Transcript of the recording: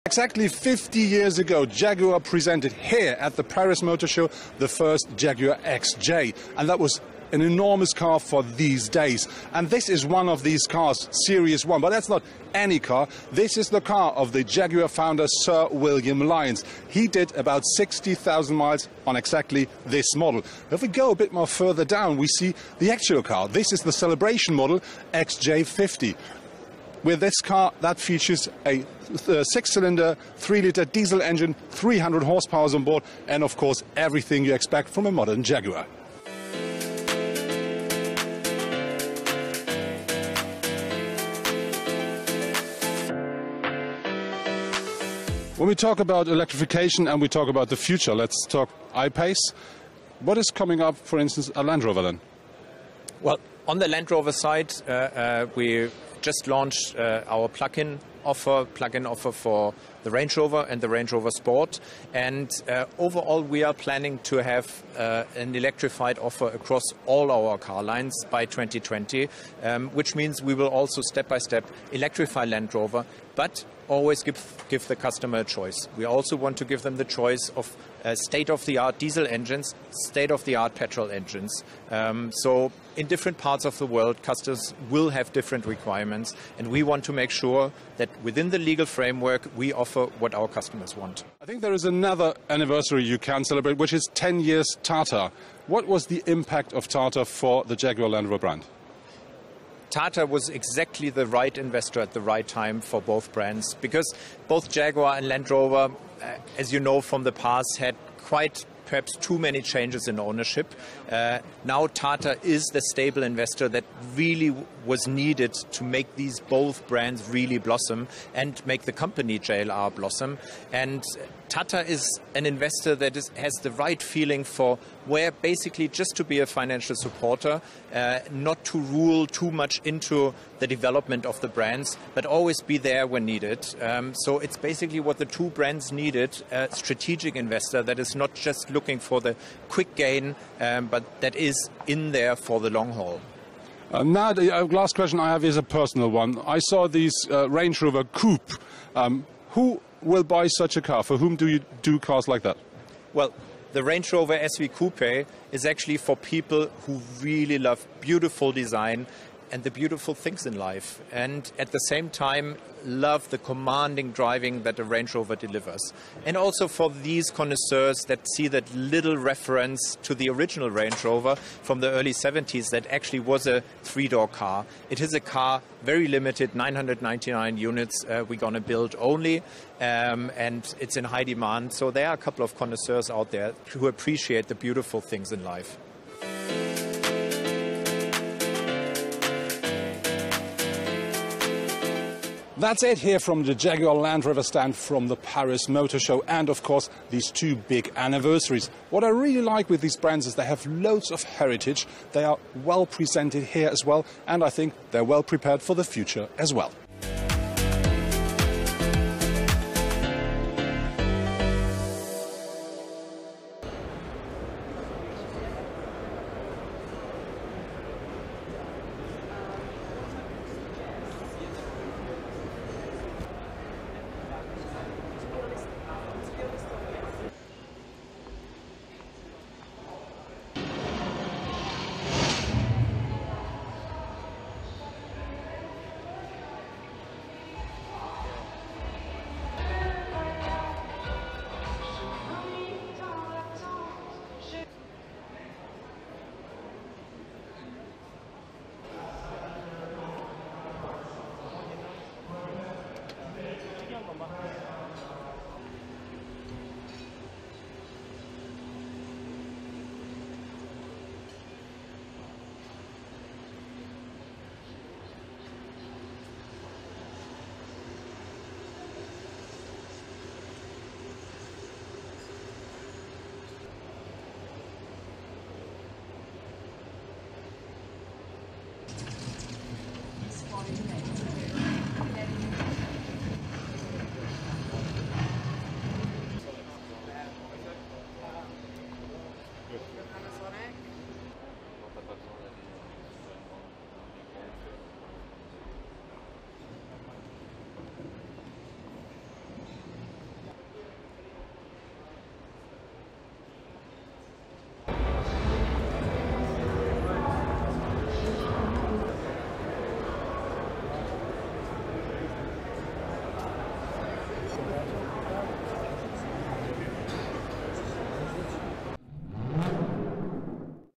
Exactly 50 years ago, Jaguar presented here at the Paris Motor Show the first Jaguar XJ, and that was an enormous car for these days. And this is one of these cars, Series 1, but that's not any car. This is the car of the Jaguar founder, Sir William Lyons. He did about 60,000 miles on exactly this model. If we go a bit more further down, we see the actual car. This is the celebration model, XJ50. With this car, that features a 6-cylinder, 3-litre diesel engine, 300 horsepower on board, and of course everything you expect from a modern Jaguar. When we talk about electrification and we talk about the future, let's talk I-Pace. What is coming up, for instance, at Land Rover then? Well, on the Land Rover side, we just launched our plug-in offer for the Range Rover and the Range Rover Sport. And overall, we are planning to have an electrified offer across all our car lines by 2020, which means we will also step-by-step electrify Land Rover, but always give the customer a choice. We also want to give them the choice of state-of-the-art diesel engines, state-of-the-art petrol engines. So in different parts of the world, customers will have different requirements, and we want to make sure that within the legal framework, we offer what our customers want. I think there is another anniversary you can celebrate, which is 10 years Tata. What was the impact of Tata for the Jaguar Land Rover brand? Tata was exactly the right investor at the right time for both brands, because both Jaguar and Land Rover, as you know from the past, had quite perhaps too many changes in ownership. Now Tata is the stable investor that really was needed to make these both brands really blossom and make the company JLR blossom. And Tata is an investor that has the right feeling for where basically just to be a financial supporter, not to rule too much into the development of the brands, but always be there when needed. So it's basically what the two brands needed, a strategic investor that is not just looking for the quick gain, but that is in there for the long haul. Now, the last question I have is a personal one. I saw these Range Rover Coupe. Who will buy such a car? For whom do you do cars like that? Well, the Range Rover SV Coupe is actually for people who really love beautiful design and the beautiful things in life, and at the same time love the commanding driving that a Range Rover delivers. And also for these connoisseurs that see that little reference to the original Range Rover from the early 70s that actually was a three-door car. It is a car, very limited, 999 units we're going to build only, and it's in high demand. So there are a couple of connoisseurs out there who appreciate the beautiful things in life. That's it here from the Jaguar Land Rover stand from the Paris Motor Show, and of course these two big anniversaries. What I really like with these brands is they have loads of heritage, they are well presented here as well, and I think they're well prepared for the future as well.